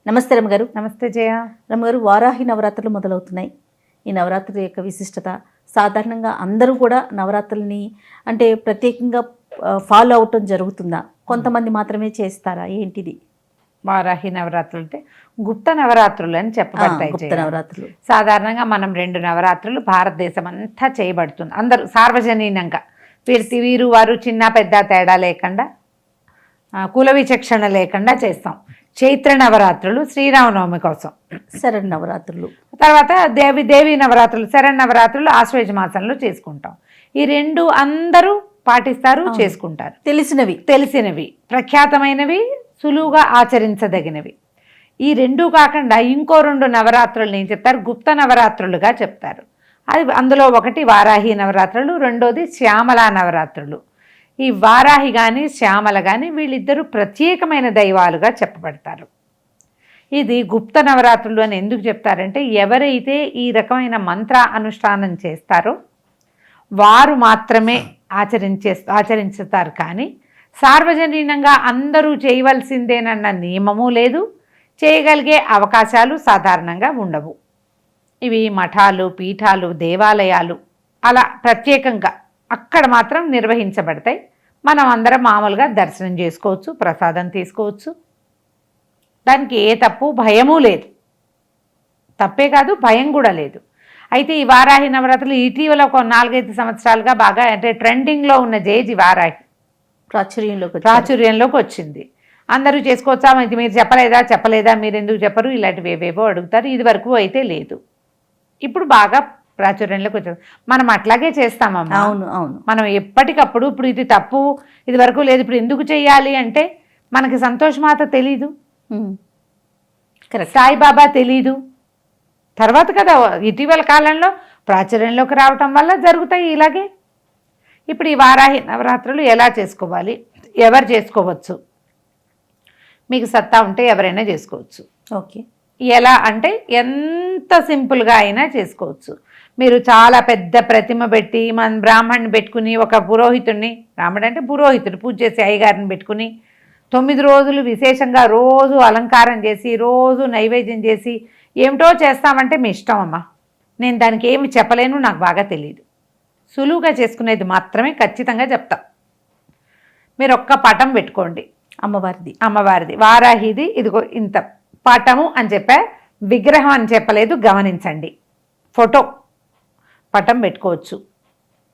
నమస్తే రమ్మగారు. నమస్తే జయ. రమ్మగారు, వారాహి నవరాత్రులు మొదలవుతున్నాయి. ఈ నవరాత్రుల యొక్క విశిష్టత, సాధారణంగా అందరూ కూడా నవరాత్రుల్ని అంటే ప్రత్యేకంగా ఫాలో అవటం జరుగుతుందా? కొంతమంది మాత్రమే చేస్తారా? ఏంటిది వారాహి నవరాత్రులు? అంటే గుప్త నవరాత్రులు అని చెప్పబడతాయి. గుప్త నవరాత్రులు సాధారణంగా మనం 2 నవరాత్రులు భారతదేశం అంతా చేయబడుతుంది. అందరూ సార్వజనీనంగా వీరు వారు చిన్న పెద్ద తేడా లేకుండా, కుల విచక్షణ లేకుండా చేస్తాం. చైత్ర నవరాత్రులు శ్రీరామనవమి కోసం, శరన్నవరాత్రులు, తర్వాత దేవి నవరాత్రులు, శరన్నవరాత్రులు ఆశ్వేజ మాసంలో చేసుకుంటాం. ఈ 2 అందరూ పాటిస్తారు, చేసుకుంటారు. తెలిసినవి, ప్రఖ్యాతమైనవి, సులువుగా ఆచరించదగినవి. ఈ 2 కాకుండా ఇంకో 2 నవరాత్రులు ఏం చెప్తారు? గుప్త నవరాత్రులుగా చెప్తారు. అది అందులో ఒకటి వారాహి నవరాత్రులు, రెండోది శ్యామల నవరాత్రులు. ఈ వారాహి కానీ శ్యామల కానీ వీళ్ళిద్దరూ ప్రత్యేకమైన దైవాలుగా చెప్పబడతారు. ఇది గుప్త నవరాత్రులు అని ఎందుకు చెప్తారంటే, ఎవరైతే ఈ రకమైన మంత్ర అనుష్ఠానం చేస్తారో వారు మాత్రమే ఆచరించుతారు. కానీ సార్వజనీనంగా అందరూ చేయవలసిందేనన్న నియమము లేదు, చేయగలిగే అవకాశాలు సాధారణంగా ఉండవు. ఇవి మఠాలు, పీఠాలు, దేవాలయాలు అలా ప్రత్యేకంగా అక్కడ మాత్రం నిర్వహించబడతాయి. మనం అందరం మామూలుగా దర్శనం చేసుకోవచ్చు, ప్రసాదం తీసుకోవచ్చు. దానికి ఏ తప్పు భయము లేదు. తప్పే కాదు, భయం కూడా లేదు. అయితే ఈ వారాహి నవరాత్రులు ఇటీవల ఒక 4-5 సంవత్సరాలుగా బాగా అంటే ట్రెండింగ్లో ఉన్న జేజి వారాహి ప్రాచుర్యంలోకి వచ్చింది. అందరూ చేసుకోవచ్చా, ఇది మీరు చెప్పలేదా, మీరు ఎందుకు చెప్పరు, ఇలాంటివి ఏవేవో అడుగుతారు. ఇది వరకు అయితే లేదు, ఇప్పుడు బాగా ప్రాచుర్యంలోకి వచ్చారు. మనం అట్లాగే చేస్తామమ్మా. అవును. మనం ఎప్పటికప్పుడు ఇప్పుడు ఇది తప్పు, ఇది వరకు లేదు, ఇప్పుడు ఎందుకు చెయ్యాలి అంటే మనకి సంతోషమాత తెలీదు, సాయిబాబా తెలీదు, తర్వాత కదా ఇటీవల కాలంలో ప్రాచుర్యంలోకి రావటం వల్ల జరుగుతాయి ఇలాగే. ఇప్పుడు ఈ వారాహి నవరాత్రులు ఎలా చేసుకోవాలి, ఎవరు చేసుకోవచ్చు? మీకు సత్తా ఉంటే ఎవరైనా చేసుకోవచ్చు. ఓకే. ఎలా అంటే ఎంత సింపుల్గా అయినా చేసుకోవచ్చు. మీరు చాలా పెద్ద ప్రతిమ పెట్టి మన బ్రాహ్మణ్ని పెట్టుకుని, ఒక పురోహితుడిని, బ్రాహ్మణుడు అంటే పురోహితుడు, పూజ చేసి అయ్యగారిని పెట్టుకుని 9 రోజులు విశేషంగా రోజు అలంకారం చేసి, రోజు నైవేద్యం చేసి ఏమిటో చేస్తామంటే మీ ఇష్టం అమ్మా. నేను దానికి ఏమి చెప్పలేను, నాకు బాగా తెలియదు. సులువుగా చేసుకునేది మాత్రమే ఖచ్చితంగా చెప్తా. మీరు ఒక్క పటం పెట్టుకోండి, అమ్మవారిది వారాహిది. ఇదిగో ఇంత పటము అని చెప్పా, విగ్రహం అని చెప్పలేదు, గమనించండి. ఫోటో పటం పెట్టుకోవచ్చు.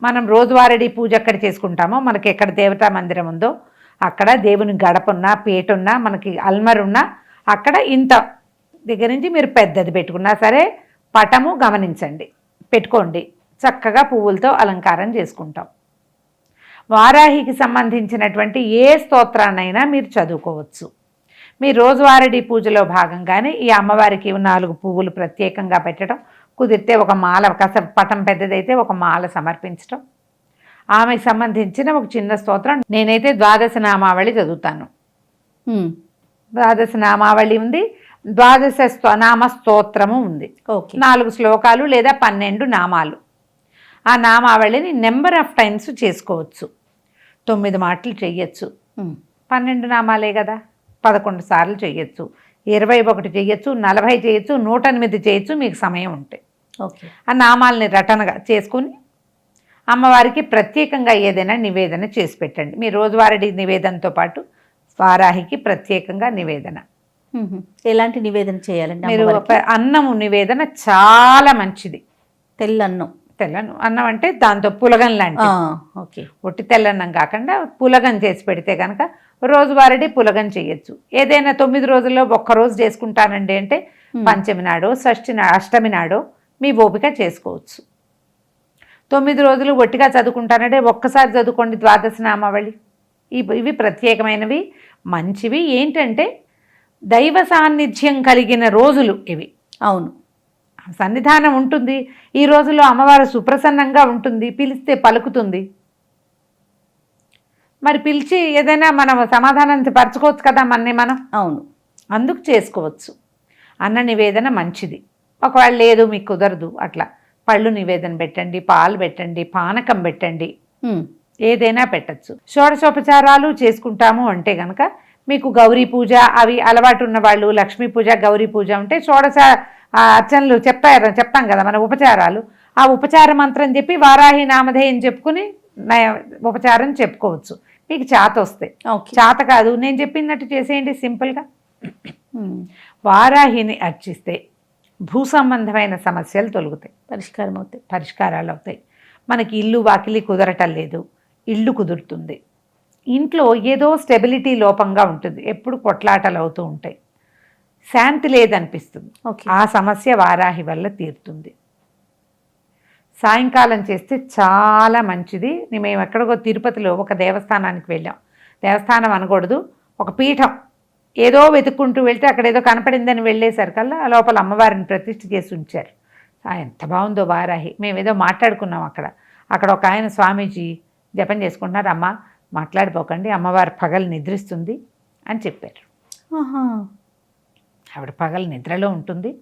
మనం రోజువారీ పూజ ఎక్కడ చేసుకుంటామో, మనకి ఎక్కడ దేవతా మందిరం ఉందో అక్కడ దేవుని గడపున్నా, పీటున్నా, మనకి అల్మరున్నా అక్కడ ఇంత దగ్గర నుంచి మీరు పెద్దది పెట్టుకున్నా సరే పటము గమనించండి, పెట్టుకోండి. చక్కగా పువ్వులతో అలంకారం చేసుకుంటాం. వారాహికి సంబంధించినటువంటి ఏ స్తోత్రాన్నైనా మీరు చదువుకోవచ్చు. మీ రోజువారీ పూజలో భాగంగానే ఈ అమ్మవారికి 4 పువ్వులు ప్రత్యేకంగా పెట్టడం, కుదిరితే ఒక మాల, పటం పెద్దదైతే ఒక మాల సమర్పించడం, ఆమెకు సంబంధించిన ఒక చిన్న స్తోత్రం. నేనైతే 12 నామావళి చదువుతాను. 12 నామావళి ఉంది, 12 నామ స్తోత్రము ఉంది. 4 శ్లోకాలు లేదా 12 నామాలు. ఆ నామావళిని నెంబర్ ఆఫ్ టైమ్స్ చేసుకోవచ్చు. 9 మాటలు చెయ్యొచ్చు. 12 నామాలే కదా, 11 సార్లు చేయొచ్చు, 21 చేయొచ్చు, 40 చేయొచ్చు, 108 చేయొచ్చు, మీకు సమయం ఉంటే. ఆ నామాలని రటనగా చేసుకుని అమ్మవారికి ప్రత్యేకంగా ఏదైనా నివేదన చేసి పెట్టండి. మీ రోజువారీ నివేదనతో పాటు వారాహికి ప్రత్యేకంగా నివేదన. ఎలాంటి నివేదన చేయాలండి? మీరు అన్నము నివేదన చాలా మంచిది. తెల్లన్నం అన్నం అంటే దాంతో పులగం లాంటి, ఒట్టి తెల్లన్నం కాకుండా పులగం చేసి పెడితే కనుక రోజువారీ పులగం చేయొచ్చు. ఏదైనా 9 రోజుల్లో ఒక్కరోజు చేసుకుంటానండి అంటే పంచమి నాడో, షష్ఠి అష్టమి నాడో మీ ఓపిక చేసుకోవచ్చు. 9 రోజులు ఒట్టిగా చదువుకుంటానంటే ఒక్కసారి చదువుకోండి 12 నామావళి. ఇవి ప్రత్యేకమైనవి, మంచివి. ఏంటంటే దైవ సాన్నిధ్యం కలిగిన రోజులు ఇవి. అవును, సన్నిధానం ఉంటుంది. ఈ రోజుల్లో అమ్మవారు సుప్రసన్నంగా ఉంటుంది, పిలిస్తే పలుకుతుంది. మరి పిలిచి ఏదైనా మనం సమాధానం పరచుకోవచ్చు కదా మనం. అవును, అందుకు చేసుకోవచ్చు. అన్న నివేదన మంచిది. ఒకవేళ లేదు మీకు కుదరదు, అట్లా పళ్ళు నివేదన పెట్టండి, పాలు పెట్టండి, పానకం పెట్టండి. ఏదైనా పెట్టచ్చు. షోడశోపచారాలు చేసుకుంటాము అంటే కనుక మీకు గౌరీ పూజ అవి అలవాటు ఉన్న వాళ్ళు లక్ష్మీ పూజ గౌరీ పూజ ఉంటే షోడశ అర్చనలు చెప్తాం కదా మన ఉపచారాలు. ఆ ఉపచార మంత్రం చెప్పి వారాహి నామధేయం చెప్పుకుని ఉపచారం చెప్పుకోవచ్చు. మీకు చేత వస్తే. చేత కాదు నేను చెప్పినట్టు చేసేయండి సింపుల్గా. వారాహిని అర్చిస్తే భూ సంబంధమైన సమస్యలు తొలగుతాయి, పరిష్కారాలు అవుతాయి. మనకి ఇల్లు వాకిలి కుదరటం లేదు, ఇల్లు కుదురుతుంది. ఇంట్లో ఏదో స్టెబిలిటీ లోపంగా ఉంటుంది, ఎప్పుడు కొట్లాటలు అవుతూ ఉంటాయి, శాంతి లేదనిపిస్తుంది. ఆ సమస్య వారాహి వల్ల తీరుతుంది. సాయంకాలం చేస్తే చాలా మంచిది. మేము ఎక్కడికో తిరుపతిలో ఒక దేవస్థానానికి వెళ్ళాం. దేవస్థానం అనకూడదు, ఒక పీఠం. ఏదో వెతుక్కుంటూ వెళ్తే అక్కడ ఏదో కనపడిందని వెళ్ళేసరికల్లా లోపల అమ్మవారిని ప్రతిష్ఠ చేసి ఉంచారు. ఎంత బాగుందో వారాహి. మేము ఏదో మాట్లాడుకున్నాం అక్కడ ఒక ఆయన స్వామీజీ జపం చేసుకుంటున్నారు. అమ్మ మాట్లాడిపోకండి, అమ్మవారు పగలు నిద్రిస్తుంది అని చెప్పారు. ఆవిడ పగలు నిద్రలో ఉంటుంది,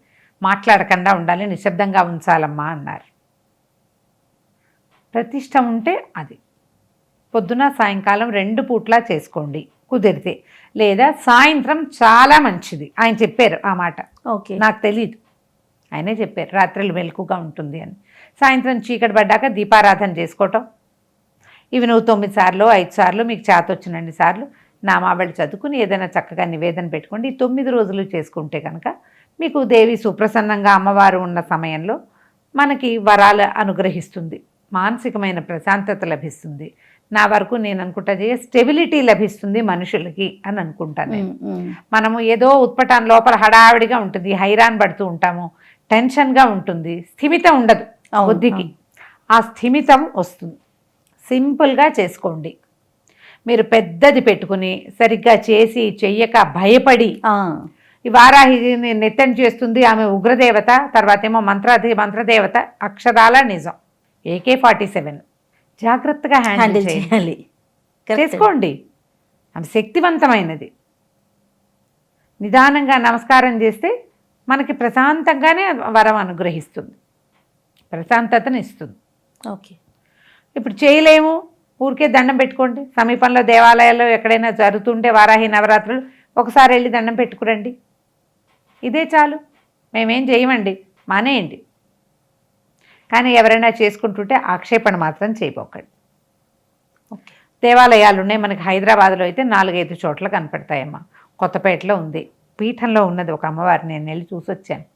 మాట్లాడకుండా ఉండాలి, నిశ్శబ్దంగా ఉంచాలమ్మా అన్నారు. ప్రతిష్ట ఉంటే అది పొద్దున సాయంకాలం 2 పూట్లా చేసుకోండి కుదిరితే, లేదా సాయంత్రం చాలా మంచిది. ఆయన చెప్పారు ఆ మాట. నాకు తెలీదు, ఆయనే చెప్పారు రాత్రులు మెలకుగా ఉంటుంది అని. సాయంత్రం చీకటి పడ్డాక దీపారాధన చేసుకోవటం. ఇవి నువ్వు 9 సార్లు 5 సార్లు మీకు చేత వచ్చినన్ని సార్లు నామావళి చదువుకుని ఏదైనా చక్కగా నివేదన పెట్టుకోండి. 9 రోజులు చేసుకుంటే కనుక మీకు దేవి సుప్రసన్నంగా అమ్మవారు ఉన్న సమయంలో మనకి వరాలు అనుగ్రహిస్తుంది, మానసికమైన ప్రశాంతత లభిస్తుంది. నా వరకు నేను అనుకుంటా స్టెబిలిటీ లభిస్తుంది మనుషులకి అని అనుకుంటాను నేను. మనము ఏదో ఉత్పటాన్ లోపల హడావిడిగా ఉంటుంది, హైరాన్ పడుతూ ఉంటాము, టెన్షన్గా ఉంటుంది, స్థిమితం ఉండదు బుద్ధికి. ఆ స్థిమితం వస్తుంది. సింపుల్గా చేసుకోండి. మీరు పెద్దది పెట్టుకుని సరిగ్గా చేసి చెయ్యక భయపడి ఈ వారాహి నెత్తెన చేస్తుంది ఆమె ఉగ్రదేవత, తర్వాత ఏమో మంత్రదేవత, అక్షరాల నిజం. AK-47 జాగ్రత్తగా హ్యాండిల్ చేయాలి, చేసుకోండి. ఆమె శక్తివంతమైనది. నిదానంగా నమస్కారం చేస్తే మనకి ప్రశాంతంగానే వరం అనుగ్రహిస్తుంది, ప్రశాంతతను ఇస్తుంది. ఇప్పుడు చేయలేము, ఊరికే దండం పెట్టుకోండి. సమీపంలో దేవాలయాల్లో ఎక్కడైనా జరుగుతుంటే వారాహి నవరాత్రులు ఒకసారి వెళ్ళి దండం పెట్టుకురండి, ఇదే చాలు. మేమేం చేయమండి, మానేయండి. కానీ ఎవరైనా చేసుకుంటుంటే ఆక్షేపణ మాత్రం చేయబోకండి. దేవాలయాలు ఉన్నాయి మనకి. హైదరాబాద్లో అయితే 4-5 చోట్ల కనపడతాయమ్మా. కొత్తపేటలో ఉంది, పీఠంలో ఉన్నది ఒక అమ్మవారు. నేను వెళ్ళి చూసొచ్చాను.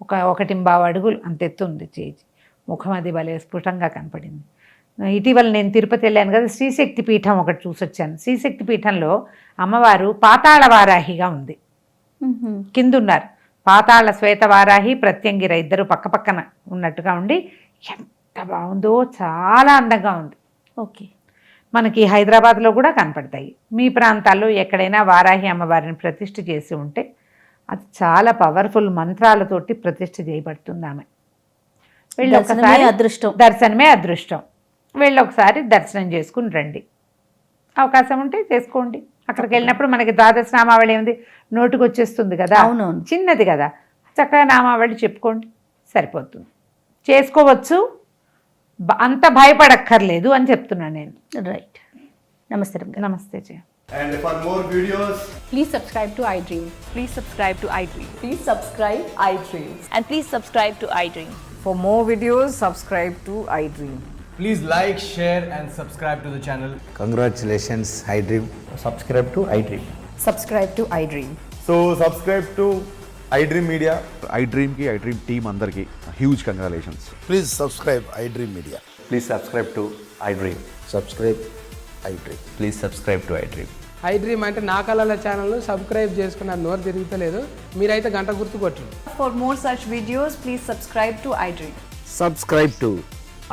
1.25 అడుగులు అంత ఎత్తు ఉంది చేయి, ముఖం అది భలే స్ఫుటంగా కనపడింది. ఇటీవల నేను తిరుపతి వెళ్ళాను కదా, శ్రీశక్తి పీఠం ఒకటి చూసొచ్చాను. శ్రీశక్తి పీఠంలో అమ్మవారు పాతాళ వారాహిగా ఉంది, కిందున్నారు. పాతాళ శ్వేత వారాహి, ప్రత్యంగిర ఇద్దరు పక్కపక్కన ఉన్నట్టుగా ఉండి ఎంత బాగుందో, చాలా అందంగా ఉంది. మనకి హైదరాబాద్లో కూడా కనపడతాయి. మీ ప్రాంతాల్లో ఎక్కడైనా వారాహి అమ్మవారిని ప్రతిష్ఠ చేసి ఉంటే అది చాలా పవర్ఫుల్ మంత్రాలతోటి ప్రతిష్ఠ చేయబడుతుంది. ఆమె దర్శనమే అదృష్టం. వెళ్ళి ఒకసారి దర్శనం చేసుకుని రండి. అవకాశం ఉంటే చేసుకోండి. అక్కడికి వెళ్ళినప్పుడు మనకి ద్వాదశ నామావళి ఏముంది, నోటికి వచ్చేస్తుంది కదా, అవునవును, చిన్నది కదా, చక్కగా నామావళి చెప్పుకోండి, సరిపోతుంది, చేసుకోవచ్చు. అంత భయపడక్కర్లేదు అని చెప్తున్నాను నేను. రైట్. నమస్తే. నమస్తే జయ. And for more videos, please subscribe to iDream. Please subscribe to iDream. Please subscribe iDream. And please subscribe to iDream. For more videos, subscribe to iDream. please like, share and subscribe to the channel. Congratulations, iDream. Subscribe to iDream. Subscribe to iDream. So subscribe to iDream Media. iDream ki iDream team andarki huge congratulations. Please subscribe iDream Media. Please subscribe to iDream. Subscribe iDream. Please subscribe to iDream. iDream అంటే నా కళల channel subscribe చేసుకున్న నోరు తిరుగుతలేదు, మీరైతే గంట గుర్తు కొట్టండి. For more such videos, please subscribe to iDream. Subscribe to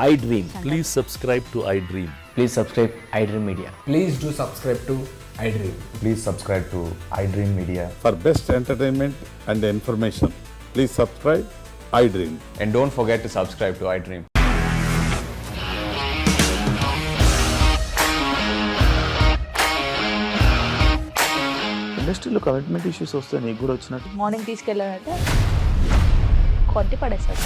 iDream. Please subscribe to iDream. Please subscribe iDream Media. Please do subscribe to iDream. Please subscribe to iDream Media. For best entertainment and information, please subscribe iDream. And don't forget to subscribe to iDream. ఇండస్ట్రీలో commitment issues వస్తే నీకు కూడా వచ్చినట్టు. Morning తీసుకెళ్ళాలంటే కొట్టి పడేస్తారు.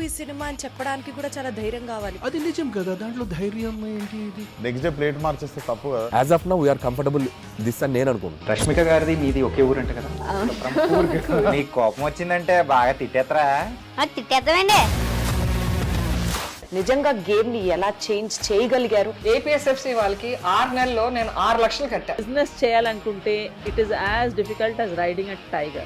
Movie cinema అని చెప్పడానికి కూడా చాలా ధైర్యం కావాలి. అది నిజం కదా, దాంట్లో ధైర్యం ఏంటి? ఇది నెక్స్ట్ డే ప్లేట్ మార్చేస్తే తప్పు కదా. As of now we are comfortable this అని నేను అనుకుంటున్నాను. రష్మిక గారిది మీది ఒకే ఊరు అంట కదా. నీకు కోపం వచ్చిందంటే బాగా తిట్టేత్తరా? తిట్టేద్దామండి. నిజంగా గేమ్ ని ఎలా చేంజ్ చేయగలిగారు? ఏపీఎస్ఎఫ్సి వాళ్ళకి 6 నెలల్లో నేను 6 లక్షలు కట్టా. బిజినెస్ చేయాలనుకుంటే it is as difficult as riding a tiger.